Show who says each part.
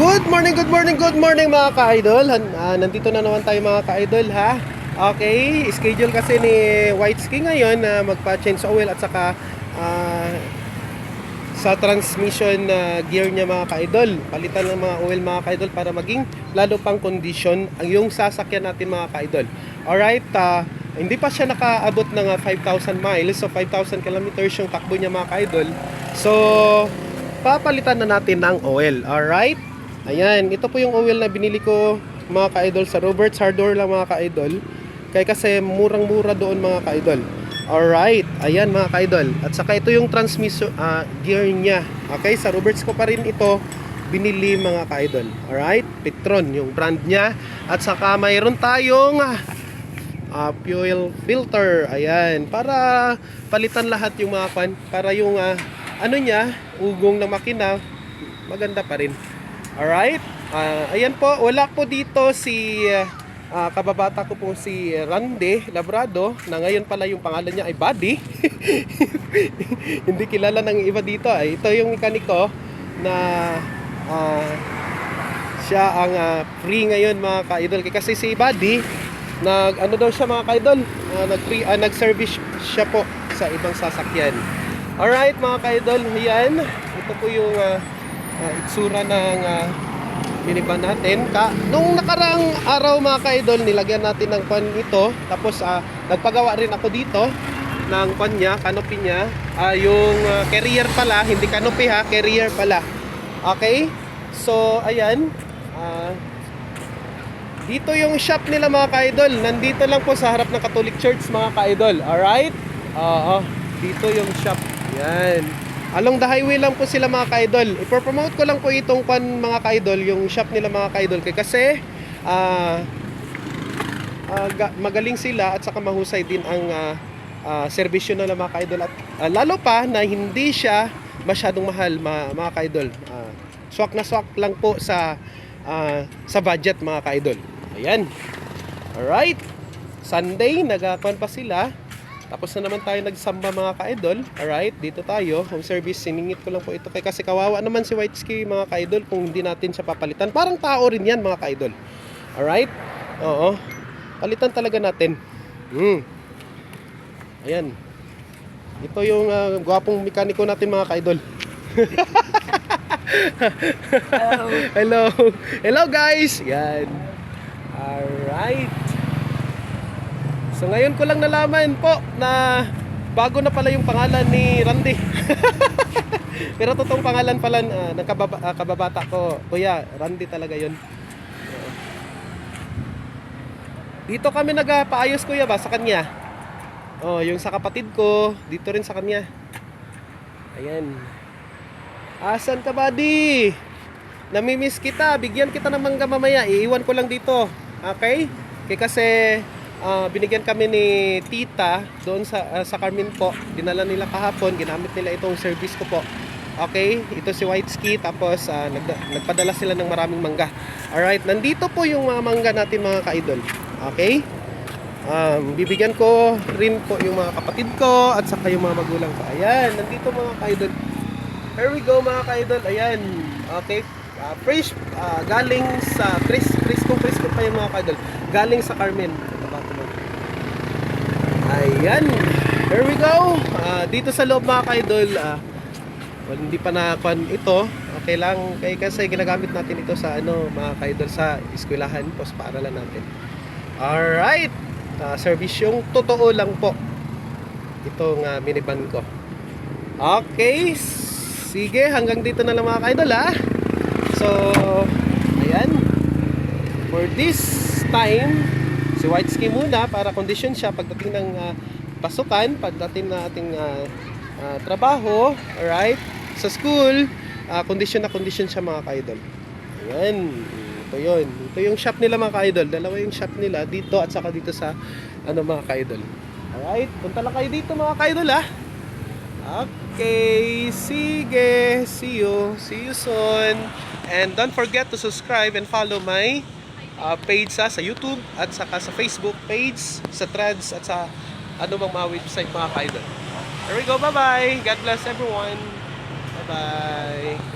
Speaker 1: Good morning mga ka-idol. Nandito na naman tayo mga ka-idol ha. Okay, schedule kasi ni Whitesky ngayon na magpa-change oil at saka sa transmission gear niya mga ka-idol. Palitan ng mga oil mga ka-idol para maging lalo pang condition ang yung sasakyan natin mga ka-idol. Alright, hindi pa siya nakaabot ng 5,000 miles, so 5,000 kilometers yung takbo niya mga ka-idol. So papalitan na natin ng oil. Alright, ayan, ito po yung oil na binili ko mga ka-idol sa Roberts Hardware lang mga ka-idol. Kasi murang-mura doon mga ka-idol. Alright, ayan mga ka-idol. At saka ito yung transmission gear niya. Okay, sa Roberts ko pa rin ito binili mga ka-idol. Alright, Petron yung brand niya. At saka mayroon tayong fuel filter. Ayan, para palitan lahat yung mga para yung ano niya, ugong ng makina maganda pa rin. Alright, ayan po, wala po dito si kababata ko po si Randy Labrado, na ngayon pala yung pangalan niya ay Buddy. Hindi kilala ng iba dito. Ito yung mekaniko na siya ang free ngayon mga ka-idol. Kasi si Buddy ano daw siya mga ka-idol, nag-service siya po sa ibang sasakyan. Alright mga ka-idol, yan, ito po yung itsura ng minivan natin. Nung nakarang araw mga ka-idol, nilagyan natin ng pan ito. Tapos nagpagawa rin ako dito ng pan niya, canopy niya. Yung carrier pala, hindi canopy ha, carrier pala. Okay, so ayan, dito yung shop nila mga ka-idol. Nandito lang po sa harap ng Catholic Church mga ka-idol. Alright, dito yung shop. Yan, along the highway lang po sila mga ka-idol. Ipopromote ko lang po itong mga ka-idol, yung shop nila mga ka-idol. Kasi magaling sila at saka mahusay din ang serbisyo nila mga ka-idol. At lalo pa na hindi siya masyadong mahal mga ka-idol. Swak na swak lang po sa budget mga ka-idol. Ayan. Alright, Sunday nagkakuan pa sila. Tapos na naman tayo nagsamba mga ka-idol. Alright, dito tayo. Home service, siningit ko lang po ito. Kasi kawawa naman si Whitesky mga ka-idol kung hindi natin siya papalitan. Parang tao rin yan mga ka-idol. Alright, oo, palitan talaga natin. Ayan, ito yung gwapong mekaniko natin mga ka-idol. Hello guys. Yan. Alright, so ngayon ko lang nalaman po na bago na pala yung pangalan ni Randy. Pero totoong pangalan pala ng kababata ko, Kuya Randy talaga yun. Dito kami nagpaayos kuya ba sa kanya. Yung sa kapatid ko, dito rin sa kanya. Ayan. Asan ka buddy? Namimiss kita, bigyan kita ng mangga mamaya. Iiwan ko lang dito. Okay? Kasi binigyan kami ni tita doon sa Carmen po. Dinala nila kahapon, ginamit nila itong service ko po. Okay, ito si Whitesky. Tapos nagpadala sila ng maraming mangga. Alright, nandito po yung mga mangga natin mga ka-idol. Okay, bibigyan ko rin po yung mga kapatid ko at saka yung mga magulang ko. Ayan, nandito mga ka-idol. Here we go mga ka-idol. Ayan, okay, fresh, galing sa fresh pa yung mga ka-idol, galing sa Carmen. Ayan, here we go. Dito sa loob mga ka-idol, hindi pa na-pan ito. Okay lang, kasi ginagamit natin ito sa mga ka-idol, sa eskwelahan po, sa paaralan natin. Alright, service yung totoo lang po itong minivan ko. Okay, sige, hanggang dito na lang mga ka-idol ha. So ayan, for this time si Whitesky muna para condition siya pagdating ng pasukan, pagdating na ating trabaho, alright, sa school, condition siya mga ka-idol. Ayan, ito yun, ito yung shop nila mga ka-idol. Dalawa yung shop nila, dito at saka dito sa mga ka-idol. Alright, punta lang kayo dito mga ka-idol ha. Okay, sige, see you soon. And don't forget to subscribe and follow my page sa YouTube at saka sa Facebook page, sa Threads at sa anumang mga website mga ka-idol. There we go, bye-bye. God bless everyone. Bye-bye.